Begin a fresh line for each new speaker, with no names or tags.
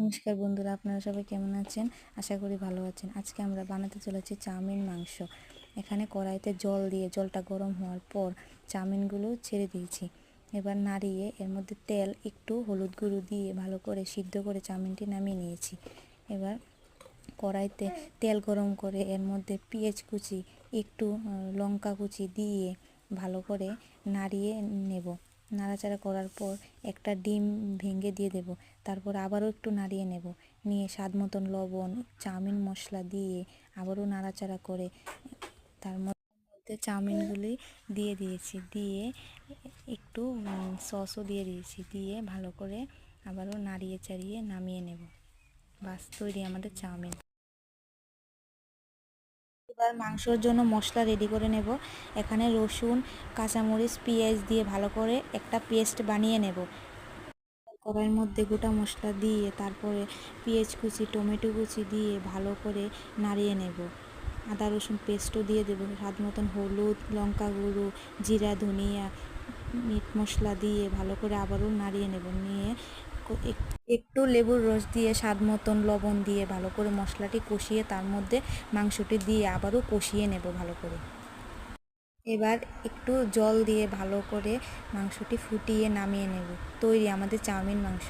নমস্কার বন্ধুরা, আপনারা সবাই কেমন আছেন? আশা করি ভালো আছেন। আজকে আমরা বানাতে চলেছি চাউমিন মাংস। এখানে কড়াইতে জল দিয়ে জলটা গরম হওয়ার পর চাউমিনগুলো ছেড়ে দিয়েছি। এবার নাড়িয়ে এর মধ্যে তেল একটু হলুদ গুঁড়ো দিয়ে ভালো করে সিদ্ধ করে চাউমিনটি নামিয়ে নিয়েছি। এবার কড়াইতে তেল গরম করে এর মধ্যে পেঁয়াজ কুচি একটু লঙ্কা কুচি দিয়ে ভালো করে নাড়িয়ে নেব। নাড়াচাড়া করার পর একটা ডিম ভেঙে দিয়ে দেব। তারপর আবারও একটু নাড়িয়ে নেব, নিয়ে স্বাদ মতন লবণ, চাউমিন মশলা দিয়ে আবারও নাড়াচাড়া করে তার মধ্যে চাউমিনগুলি দিয়ে দিয়েছি, দিয়ে একটু সসও দিয়ে দিয়েছি, দিয়ে ভালো করে আবারও নাড়িয়ে চাড়িয়ে নামিয়ে নেব। বাস, তৈরি আমাদের চাউমিন। এবার মাংসর জন্য মশলা রেডি করে নেব। এখানে রসুন, কাঁচামরিচ, পেঁয়াজ দিয়ে ভালো করে একটা পেস্ট বানিয়ে নেব। কড়াইয়ের মধ্যে গোটা মশলা দিয়ে তারপরে পেঁয়াজ কুচি, টমেটো কুচি দিয়ে ভালো করে নাড়িয়ে নেব। আদা রসুন পেস্টও দিয়ে দেবো। স্বাদ মতন হলুদ, লঙ্কা গুঁড়ো, জিরা, ধনিয়া, মিট মশলা দিয়ে ভালো করে আবারও নাড়িয়ে নেব। নিয়ে একটু লেবুর রস দিয়ে স্বাদ মতন লবণ দিয়ে ভালো করে মশলাটি কষিয়ে তার মধ্যে মাংসটি দিয়ে আবারও কষিয়ে নেব ভালো করে। এবার একটু জল দিয়ে ভালো করে মাংসটি ফুটিয়ে নামিয়ে নেব। তৈরি আমাদের চাউমিন মাংস।